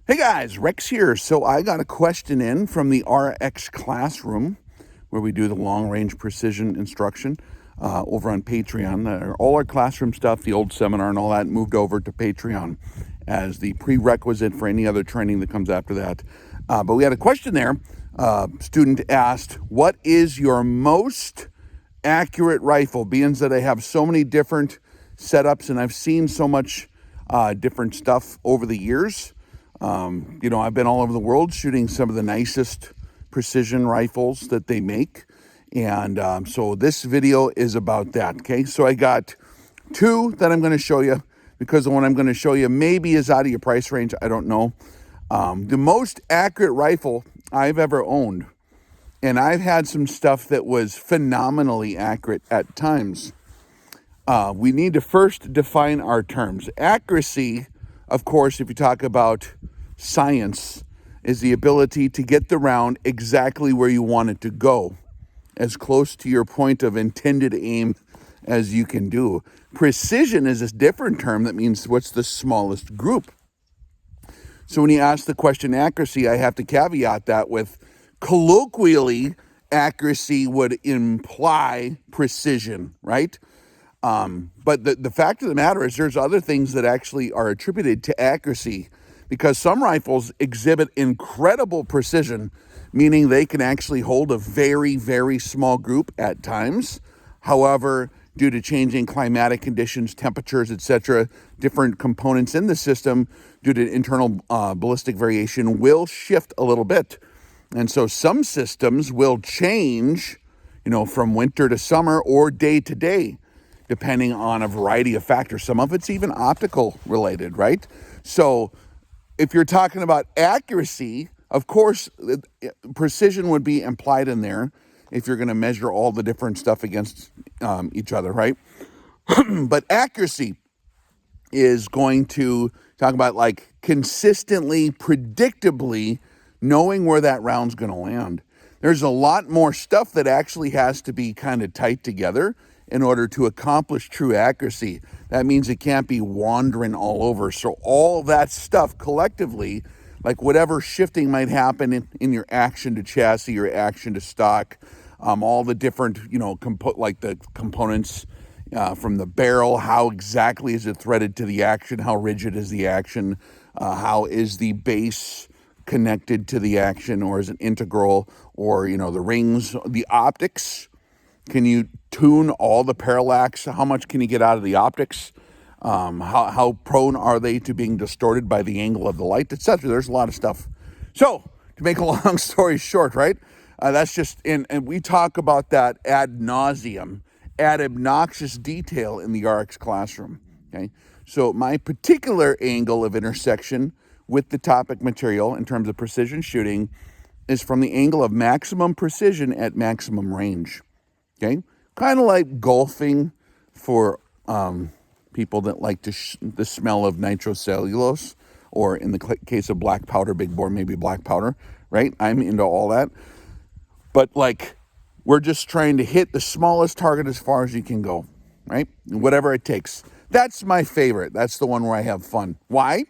Hey guys, Rex here. So I got a question in from the RX classroom where we do the long range precision instruction over on Patreon. All our classroom stuff, the old seminar and all that moved over to Patreon as the prerequisite for any other training that comes after that. But we had a question there. Student asked, what is your most accurate rifle? Being that I have so many different setups and I've seen so much different stuff over the years. I've been all over the world shooting some of the nicest precision rifles that they make. And so this video is about that, okay? So I got two that I'm going to show you because the one I'm going to show you maybe is out of your price range. I don't know. The most accurate rifle I've ever owned, and I've had some stuff that was phenomenally accurate at times. We need to first define our terms. Accuracy, of course, if you talk about science, is the ability to get the round exactly where you want it to go, as close to your point of intended aim as you can do. Precision is a different term that means what's the smallest group. So when you ask the question accuracy, I have to caveat that with colloquially, accuracy would imply precision, right? But the fact of the matter is there's other things that actually are attributed to accuracy because some rifles exhibit incredible precision, meaning they can actually hold a very, very small group at times. However, due to changing climatic conditions, temperatures, etc., different components in the system due to internal ballistic variation will shift a little bit. And so some systems will change, from winter to summer or day to day, depending on a variety of factors. Some of it's even optical related, right? So if you're talking about accuracy, of course, precision would be implied in there if you're going to measure all the different stuff against each other, right? But accuracy is going to talk about like consistently, predictably knowing where that round's going to land. There's a lot more stuff that actually has to be kind of tight together in order to accomplish true accuracy. That means it can't be wandering all over. So all that stuff collectively, like whatever shifting might happen in your action to chassis, your action to stock, all the different, like the components from the barrel, how exactly is it threaded to the action, how rigid is the action, how is the base connected to the action, or is it integral, or, the rings, the optics. Can you tune all the parallax? How much can you get out of the optics? How prone are they to being distorted by the angle of the light, etc.? There's a lot of stuff. So, to make a long story short, right? That's just, and we talk about that ad nauseum, ad obnoxious detail in the RX classroom, okay? So, my particular angle of intersection with the topic material in terms of precision shooting is from the angle of maximum precision at maximum range. Okay, kind of like golfing for people that like the smell of nitrocellulose, or in the case of black powder, big bore, maybe black powder, right? I'm into all that. But like, we're just trying to hit the smallest target as far as you can go, right? Whatever it takes. That's my favorite. That's the one where I have fun. Why?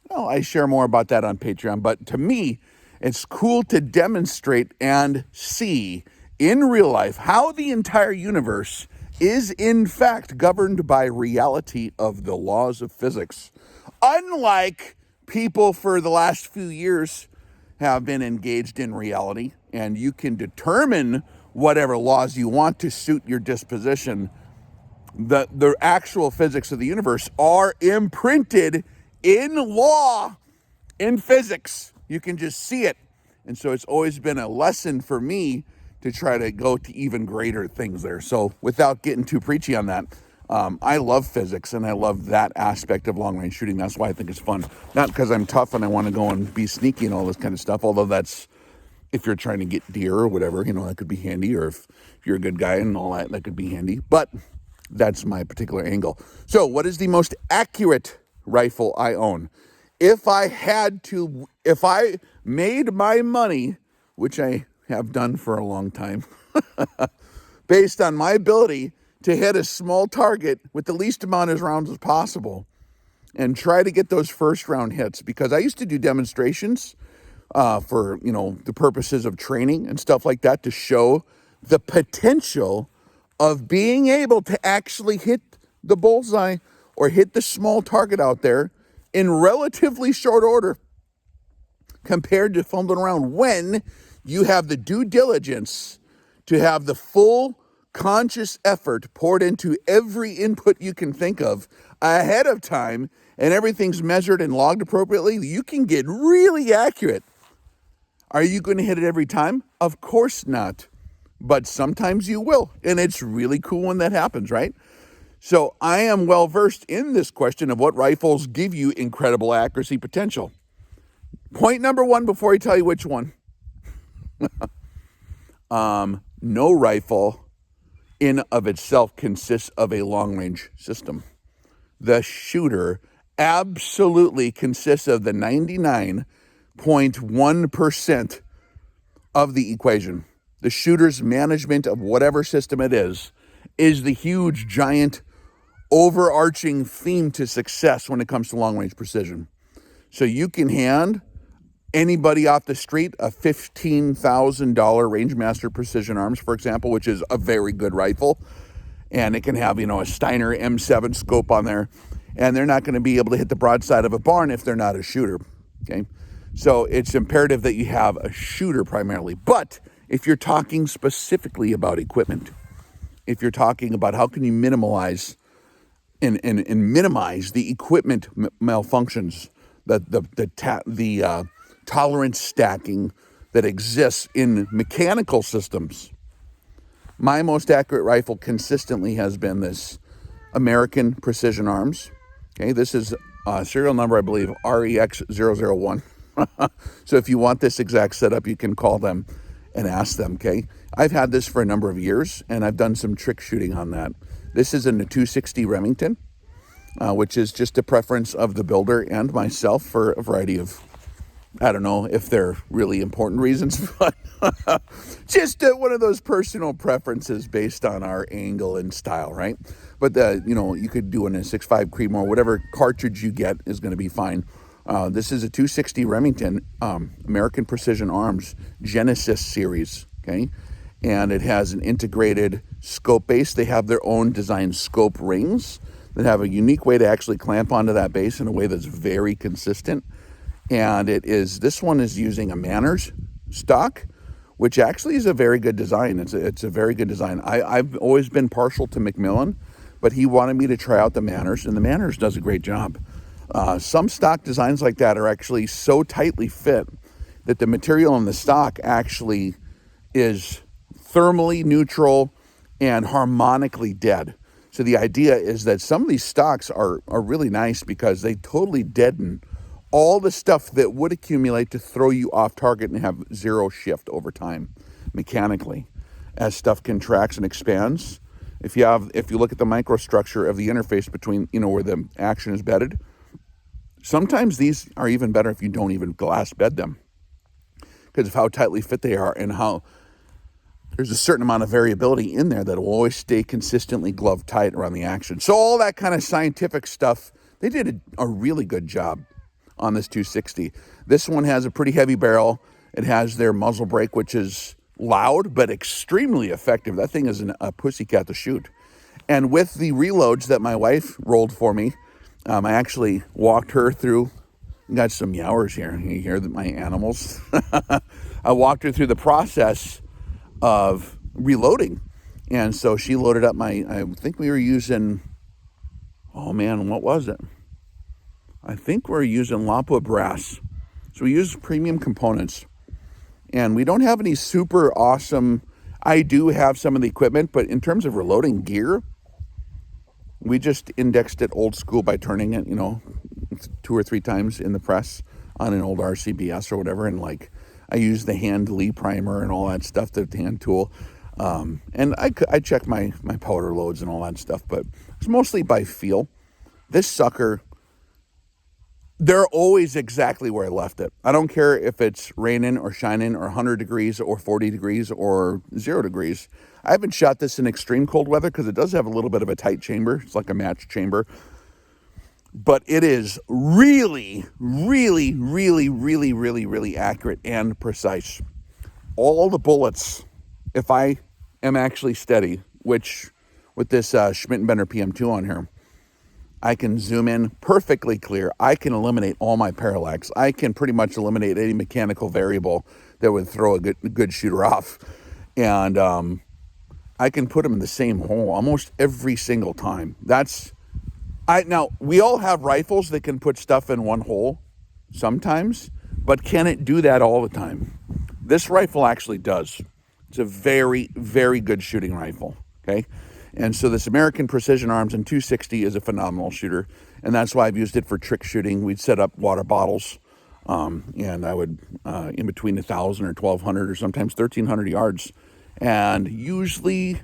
Well, I share more about that on Patreon. But to me, it's cool to demonstrate and see in real life how the entire universe is in fact governed by reality of the laws of physics. Unlike people for the last few years have been engaged in reality, and you can determine whatever laws you want to suit your disposition, the actual physics of the universe are imprinted in law, in physics. You can just see it. And so it's always been a lesson for me to try to go to even greater things there. So without getting too preachy on that, I love physics and I love that aspect of long range shooting. That's why I think it's fun. Not because I'm tough and I want to go and be sneaky and all this kind of stuff, although that's, if you're trying to get deer or whatever, that could be handy. Or if you're a good guy and all that, that could be handy. But that's my particular angle. So what is the most accurate rifle I own? If I made my money, which I have done for a long time, based on my ability to hit a small target with the least amount of rounds as possible, and try to get those first round hits, because I used to do demonstrations for, the purposes of training and stuff like that, to show the potential of being able to actually hit the bullseye or hit the small target out there in relatively short order compared to fumbling around, when you have the due diligence to have the full conscious effort poured into every input you can think of ahead of time, and everything's measured and logged appropriately. You can get really accurate. Are you going to hit it every time? Of course not. But sometimes you will. And it's really cool when that happens, right? So I am well versed in this question of what rifles give you incredible accuracy potential. Point number one, before I tell you which one. No rifle in of itself consists of a long-range system. The shooter absolutely consists of the 99.1% of the equation. The shooter's management of whatever system it is the huge, giant, overarching theme to success when it comes to long-range precision. So you can hand anybody off the street a $15,000 Rangemaster Precision Arms, for example, which is a very good rifle, and it can have, a Steiner M7 scope on there, and they're not going to be able to hit the broadside of a barn if they're not a shooter, okay? So it's imperative that you have a shooter primarily. But if you're talking specifically about equipment, if you're talking about how can you minimize and minimize the equipment malfunctions, the tolerance stacking that exists in mechanical systems, my most accurate rifle consistently has been this American Precision Arms. Okay, this is serial number, I believe, REX001. So if you want this exact setup, you can call them and ask them, okay? I've had this for a number of years, and I've done some trick shooting on that. This is in the 260 Remington, which is just a preference of the builder and myself for a variety of, I don't know if they're really important reasons, but just one of those personal preferences based on our angle and style, right? But, you could do in a 6.5 Creedmoor, whatever cartridge you get is going to be fine. This is a 260 Remington American Precision Arms Genesis series, okay? And it has an integrated scope base. They have their own designed scope rings that have a unique way to actually clamp onto that base in a way that's very consistent. And this one is using a Manners stock, which actually is a very good design. It's a very good design. I've always been partial to McMillan, but he wanted me to try out the Manners, and the Manners does a great job. Some stock designs like that are actually so tightly fit that the material in the stock actually is thermally neutral and harmonically dead. So the idea is that some of these stocks are really nice because they totally deaden all the stuff that would accumulate to throw you off target and have zero shift over time mechanically as stuff contracts and expands. If you look at the microstructure of the interface between, where the action is bedded, sometimes these are even better if you don't even glass bed them because of how tightly fit they are and how there's a certain amount of variability in there that will always stay consistently glove tight around the action. So all that kind of scientific stuff, they did a really good job on this 260. This one has a pretty heavy barrel. It has their muzzle brake, which is loud but extremely effective. That thing is a pussycat to shoot. And with the reloads that my wife rolled for me, I actually walked her through. Got some meowers here. You hear my animals. I walked her through the process of reloading. And so she loaded up I think we were using, oh man, what was it? I think we're using Lapua brass. So we use premium components. And we don't have any super awesome, I do have some of the equipment, but in terms of reloading gear, we just indexed it old school by turning it, 2 or 3 times in the press on an old RCBS or whatever. And I use the hand Lee primer and all that stuff, the hand tool. And I check my powder loads and all that stuff, but it's mostly by feel. This sucker, they're always exactly where I left it. I don't care if it's raining or shining or 100 degrees or 40 degrees or 0 degrees. I haven't shot this in extreme cold weather because it does have a little bit of a tight chamber. It's like a match chamber. but it is really, really, really, really, really, really accurate and precise. All the bullets, if I am actually steady, which with this Schmidt and Bender PM2 on here, I can zoom in perfectly clear. I can eliminate all my parallax. I can pretty much eliminate any mechanical variable that would throw a good shooter off. And I can put them in the same hole almost every single time. Now, we all have rifles that can put stuff in one hole sometimes, but can it do that all the time? This rifle actually does. It's a very, very good shooting rifle, okay? And so this American Precision Arms in 260 is a phenomenal shooter, and that's why I've used it for trick shooting. We'd set up water bottles, and I would, in between 1,000 or 1,200 or sometimes 1,300 yards, and usually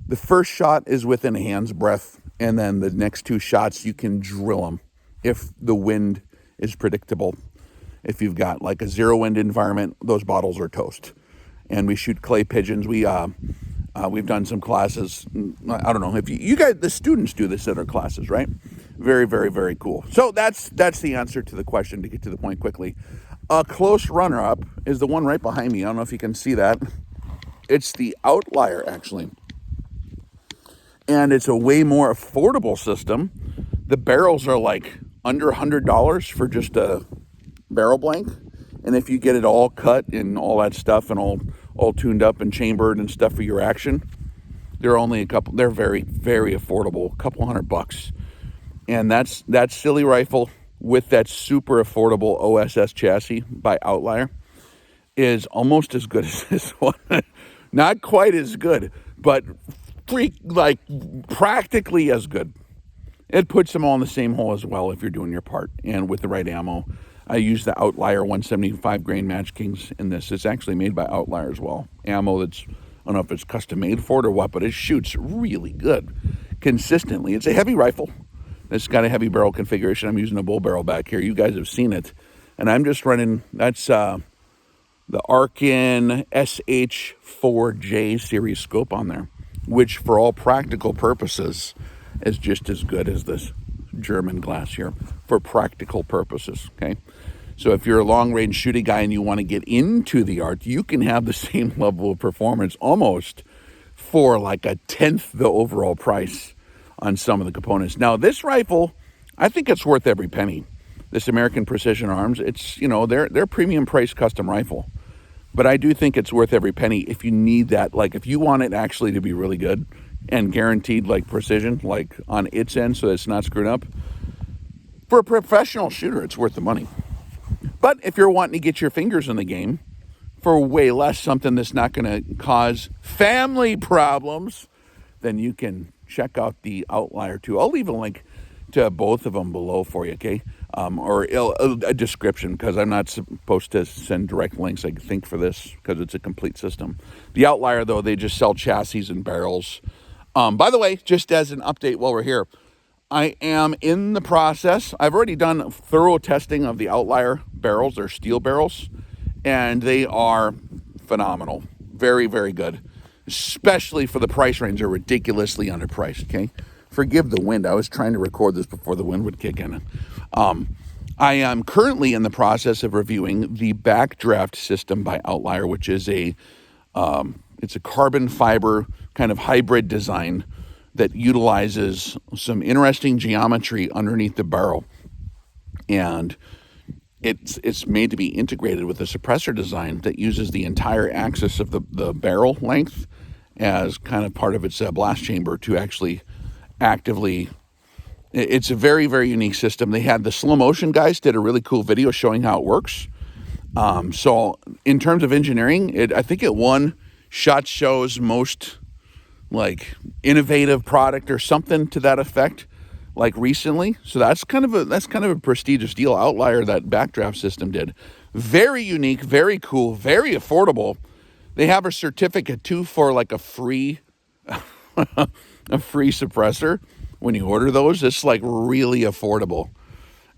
the first shot is within a hand's breadth, and then the next two shots you can drill them if the wind is predictable. If you've got like a zero wind environment, those bottles are toast. And we shoot clay pigeons. We've done some classes. I don't know if you guys, the students do this at our classes, right? Very, very, very cool. So that's the answer to the question, to get to the point quickly. A close runner-up is the one right behind me. I don't know if you can see that. It's the Outlier, actually. And it's a way more affordable system. The barrels are like under $100 for just a barrel blank. And if you get it all cut and all that stuff and all tuned up and chambered and stuff for your action, they're very, very affordable, a couple $100. And that silly rifle with that super affordable OSS chassis by Outlier is almost as good as this one. Not quite as good, but practically as good. It puts them all in the same hole as well if you're doing your part and with the right ammo. I use the Outlier 175 grain Match Kings in this. It's actually made by Outlier as well. Ammo I don't know if it's custom made for it or what, but it shoots really good consistently. It's a heavy rifle. It's got a heavy barrel configuration. I'm using a bull barrel back here. You guys have seen it. And I'm just running, that's the Arkin SH4J series scope on there, which for all practical purposes is just as good as this German glass here for practical purposes, okay? So if you're a long-range shooting guy and you want to get into the art, you can have the same level of performance almost for like a tenth the overall price on some of the components. Now, this rifle, I think it's worth every penny. This American Precision Arms, it's, they're premium price custom rifle. But I do think it's worth every penny if you need that. Like, if you want it actually to be really good and guaranteed, like, precision, like, on its end so that it's not screwed up. For a professional shooter, it's worth the money. But if you're wanting to get your fingers in the game for way less, something that's not going to cause family problems, then you can check out the Outlier too. I'll leave a link to both of them below for you, okay? Or a description, because I'm not supposed to send direct links, I think, for this, because it's a complete system. The Outlier, though, they just sell chassis and barrels. By the way, just as an update while we're here, I am in the process. I've already done thorough testing of the Outlier barrels. They're steel barrels, and they are phenomenal. Very, very good, especially for the price range. They're ridiculously underpriced, okay? Forgive the wind. I was trying to record this before the wind would kick in. I am currently in the process of reviewing the backdraft system by Outlier, which is it's a carbon fiber kind of hybrid design that utilizes some interesting geometry underneath the barrel. And it's made to be integrated with a suppressor design that uses the entire axis of the barrel length as kind of part of its blast chamber to actually actively. It's a very, very unique system. They had the slow motion guys did a really cool video showing how it works. So in terms of engineering, I think it won SHOT Show's most like innovative product or something to that effect, like recently. So that's kind of a prestigious deal. Outlier, that backdraft system did. Very unique, very cool, very affordable. They have a certificate too for like a free a free suppressor. When you order those, it's like really affordable.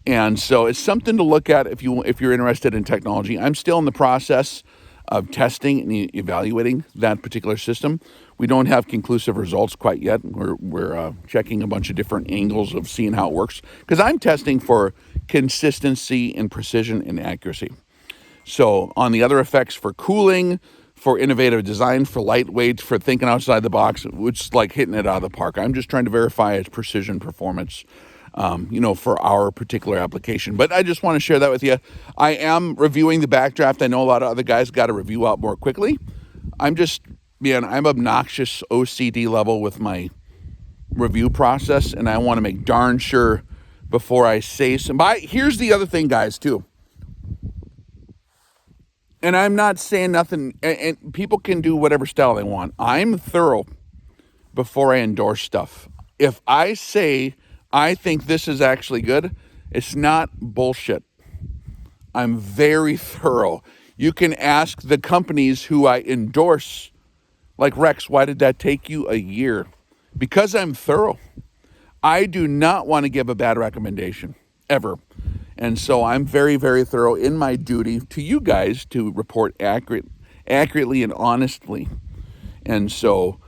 And so it's something to look at if you're interested in technology. I'm still in the process of testing and evaluating that particular system. We don't have conclusive results quite yet. We're checking a bunch of different angles of seeing how it works, because I'm testing for consistency and precision and accuracy. So on the other effects for cooling, for innovative design, for lightweight, for thinking outside the box, it's like hitting it out of the park. I'm just trying to verify its precision performance, for our particular application. But I just want to share that with you. I am reviewing the backdraft. I know a lot of other guys got a review out more quickly. I'm obnoxious OCD level with my review process, and I want to make darn sure before I say some. But here's the other thing, guys, too. And I'm not saying nothing, and people can do whatever style they want. I'm thorough before I endorse stuff. If I say I think this is actually good, it's not bullshit. I'm very thorough. You can ask the companies who I endorse, like Rex, why did that take you a year? Because I'm thorough. I do not want to give a bad recommendation, ever. And so I'm very, very thorough in my duty to you guys to report accurately and honestly. And so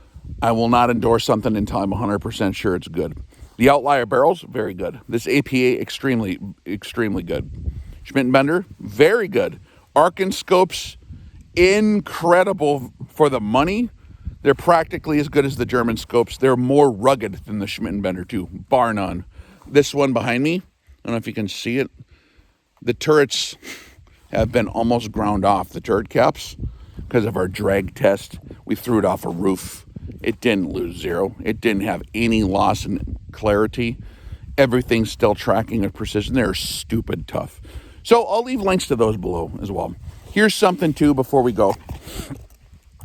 I will not endorse something until I'm 100% sure it's good. The outlier barrels, very good. This APA, extremely, extremely good. Schmidt & Bender, very good. Arkin scopes, incredible for the money. They're practically as good as the German scopes. They're more rugged than the Schmidt & Bender too, bar none. This one behind me, I don't know if you can see it. The turrets have been almost ground off, the turret caps, because of our drag test. We threw it off a roof. It didn't lose zero. It didn't have any loss in clarity. Everything's still tracking at precision. They're stupid tough. So I'll leave links to those below as well. Here's something too before we go,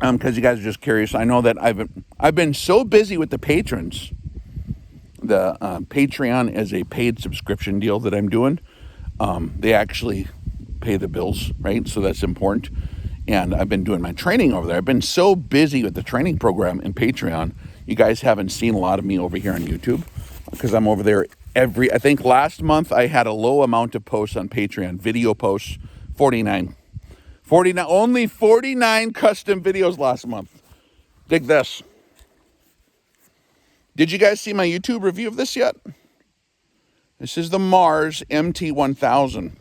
because you guys are just curious. I know that I've been so busy with the patrons. The Patreon is a paid subscription deal that I'm doing. They actually pay the bills, right? So that's important. And I've been doing my training over there. I've been so busy with the training program in Patreon. You guys haven't seen a lot of me over here on YouTube, because I'm over there I think last month I had a low amount of posts on Patreon, video posts, 49, only 49 custom videos last month. Dig this. Did you guys see my YouTube review of this yet? This is the Mars MT1000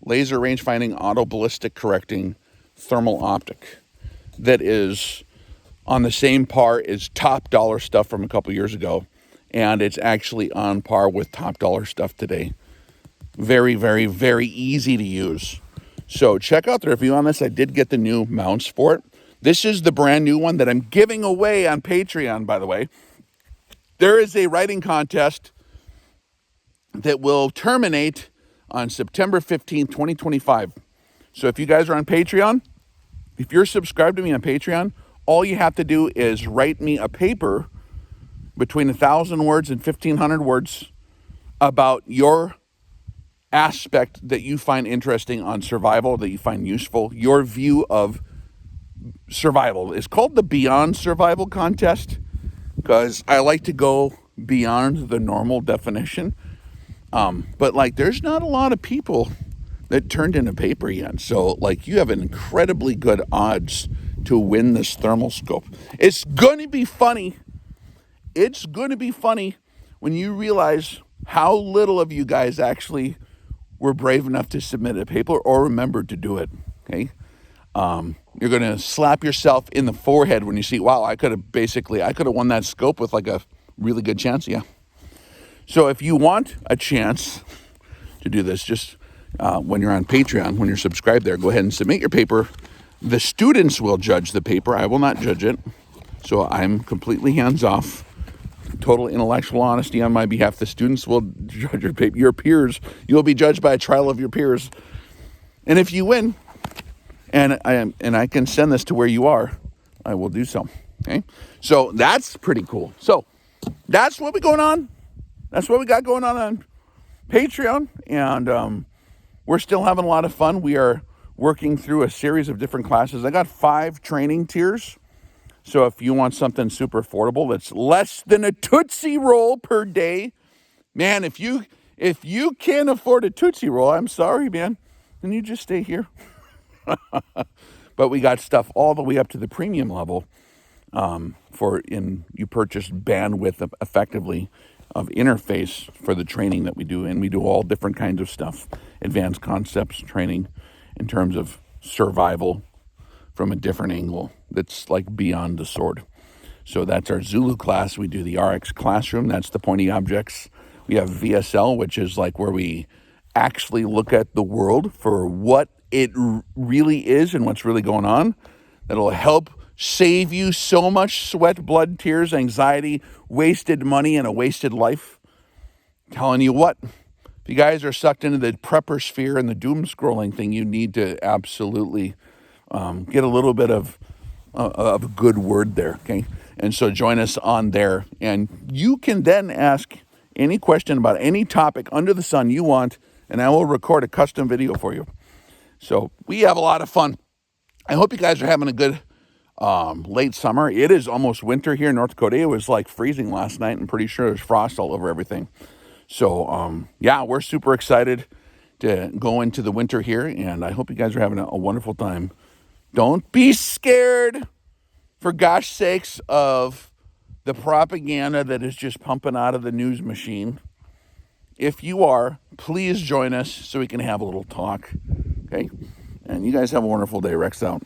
laser range finding auto ballistic correcting thermal optic that is on the same par as top dollar stuff from a couple years ago, and it's actually on par with top dollar stuff today. Very, very, very easy to use. So check out the review on this. I did get the new mounts for it. This is the brand new one that I'm giving away on Patreon, by the way. There is a writing contest that will terminate on September 15th, 2025. So if you guys are on Patreon, if you're subscribed to me on Patreon, all you have to do is write me a paper between 1,000 words and 1,500 words about your aspect that you find interesting on survival, that you find useful, your view of survival. It's called the Beyond Survival Contest, because I like to go beyond the normal definition. But there's not a lot of people that turned in a paper yet. So you have incredibly good odds to win this thermal scope. It's going to be funny. It's going to be funny when you realize how little of you guys actually were brave enough to submit a paper or remembered to do it. Okay. You're going to slap yourself in the forehead when you see, wow, I could have won that scope with a really good chance. Yeah. So if you want a chance to do this, just when you're on Patreon, when you're subscribed there, go ahead and submit your paper. The students will judge the paper. I will not judge it. So I'm completely hands-off. Total intellectual honesty on my behalf. The students will judge your paper. Your peers, you'll be judged by a trial of your peers. And if you win, and I can send this to where you are, I will do so. Okay? So that's pretty cool. So that's what we going on. That's what we got going on Patreon. And we're still having a lot of fun. We are working through a series of different classes. I got 5 training tiers. So if you want something super affordable that's less than a Tootsie Roll per day, man, if you can't afford a Tootsie Roll, I'm sorry, man, then you just stay here. But we got stuff all the way up to the premium level you purchase bandwidth effectively of interface for the training that we do. And we do all different kinds of stuff, advanced concepts training in terms of survival from a different angle that's like beyond the sword. So that's our Zulu class. We do the RX classroom. That's the pointy objects. We have VSL, which is like where we actually look at the world for what it really is and what's really going on. That'll help save you so much sweat, blood, tears, anxiety, wasted money, and a wasted life. I'm telling you what, if you guys are sucked into the prepper sphere and the doom scrolling thing, you need to absolutely get a little bit of a good word there, okay? And so join us on there. And you can then ask any question about any topic under the sun you want, and I will record a custom video for you. So we have a lot of fun. I hope you guys are having a good late summer. It is almost winter here in North Dakota. It was like freezing last night. I'm pretty sure there's frost all over everything. So, yeah, we're super excited to go into the winter here, and I hope you guys are having a wonderful time. Don't be scared, for gosh sakes, of the propaganda that is just pumping out of the news machine. If you are, please join us so we can have a little talk, okay? And you guys have a wonderful day. Rex out.